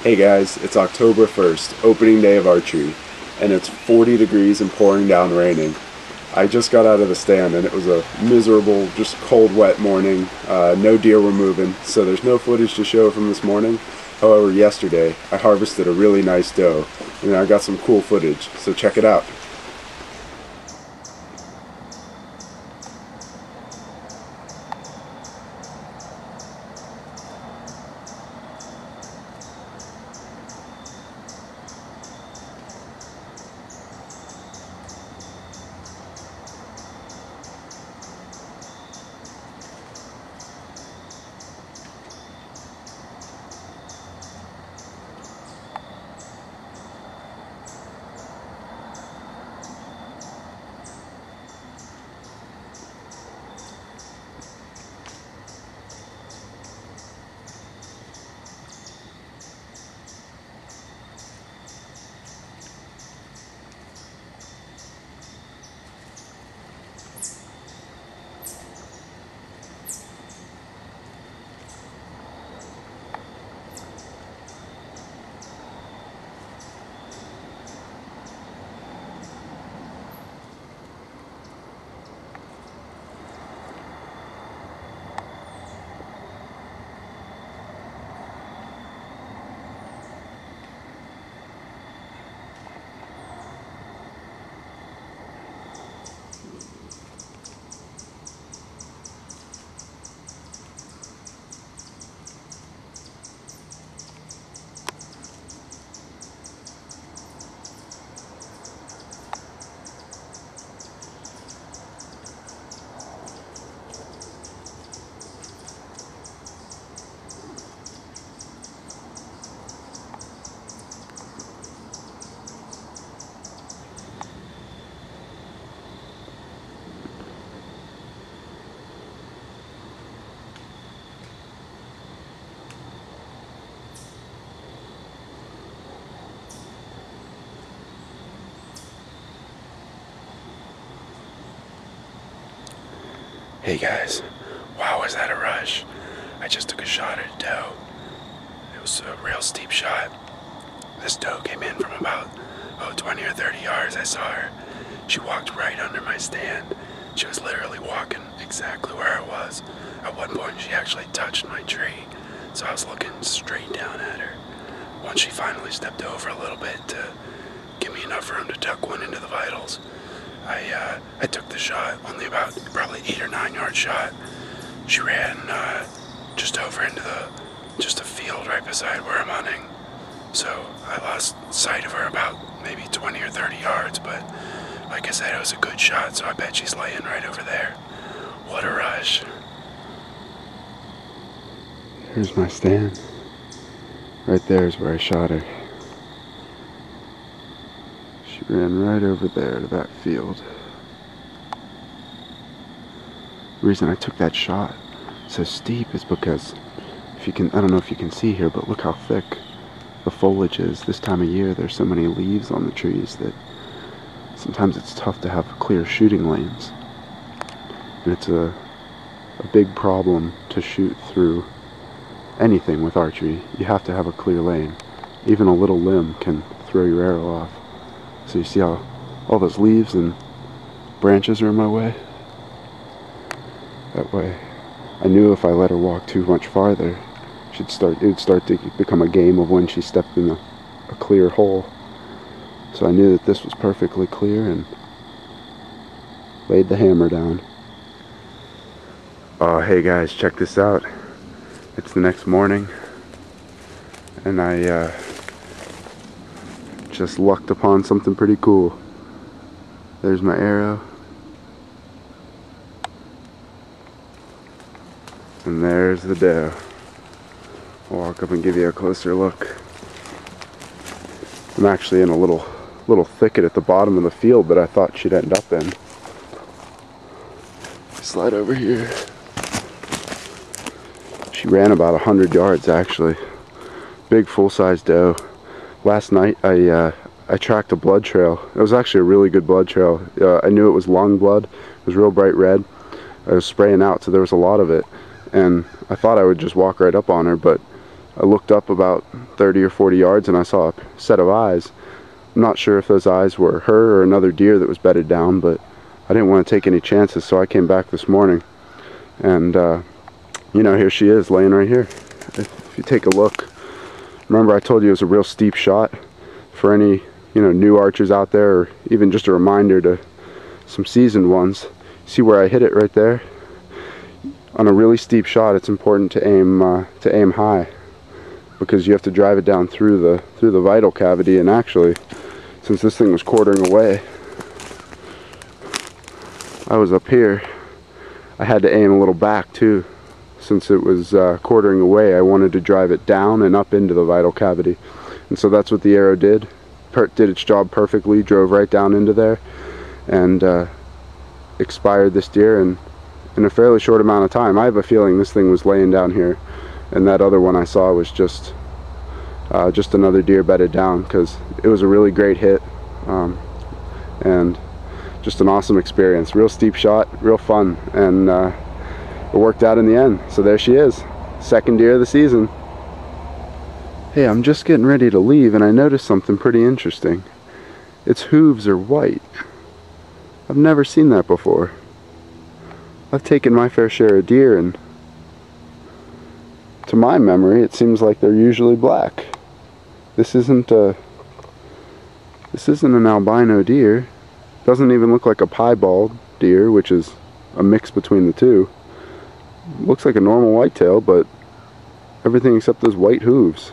Hey guys, it's October 1st, opening day of archery, and it's 40 degrees and pouring down raining. I just got out of the stand and it was a miserable, just cold, wet morning. No deer were moving, so there's no footage to show from this morning. However, yesterday I harvested a really nice doe, and I got some cool footage, so check it out. Hey guys, wow, was that a rush? I just took a shot at a doe. It was a real steep shot. This doe came in from about 20 or 30 yards. I saw her. She walked right under my stand. She was literally walking exactly where I was. At one point she actually touched my tree, so I was looking straight down at her. Once she finally stepped over a little bit to give me enough room to tuck one into the vitals, I took the shot, only about probably 8 or 9 yard shot. She ran just over into just a field right beside where I'm hunting. So I lost sight of her about maybe 20 or 30 yards, but like I said, it was a good shot, so I bet she's laying right over there. What a rush. Here's my stand. Right there is where I shot her. She ran right over there to that field. The reason I took that shot so steep is because, I don't know if you can see here, but look how thick the foliage is. This time of year there's so many leaves on the trees that sometimes it's tough to have clear shooting lanes. And it's a big problem to shoot through anything with archery. You have to have a clear lane. Even a little limb can throw your arrow off. So you see how all those leaves and branches are in my way? That way, I knew if I let her walk too much farther, it would start to become a game of when she stepped in a clear hole. So I knew that this was perfectly clear and laid the hammer down. Oh, hey guys, check this out. It's the next morning, and I just lucked upon something pretty cool. There's my arrow. And there's the doe. I'll walk up and give you a closer look. I'm actually in a little thicket at the bottom of the field that I thought she'd end up in. Slide over here. She ran about 100 yards actually. Big full-size doe. Last night I tracked a blood trail. It was actually a really good blood trail. I knew it was long blood. It was real bright red. I was spraying out, so there was a lot of it. And I thought I would just walk right up on her, but I looked up about 30 or 40 yards and I saw a set of eyes. I'm not sure if those eyes were her or another deer that was bedded down, but I didn't want to take any chances, so I came back this morning. And, you know, here she is laying right here. If you take a look, remember I told you it was a real steep shot. For any, you know, new archers out there, or even just a reminder to some seasoned ones, see where I hit it right there? On a really steep shot, it's important to aim high, because you have to drive it down through the vital cavity. And actually, since this thing was quartering away, I was up here, I had to aim a little back too. Since it was quartering away, I wanted to drive it down and up into the vital cavity. And so that's what the arrow did. Did its job perfectly, drove right down into there, and expired this deer in a fairly short amount of time. I have a feeling this thing was laying down here, and that other one I saw was just another deer bedded down, because it was a really great hit, and just an awesome experience. Real steep shot, real fun, and it worked out in the end. So there she is, second deer of the season. Hey, I'm just getting ready to leave and I noticed something pretty interesting. Its hooves are white. I've never seen that before. I've taken my fair share of deer, and to my memory it seems like they're usually black. This isn't an albino deer. Doesn't even look like a piebald deer, which is a mix between the two. Looks like a normal whitetail, but everything except those white hooves.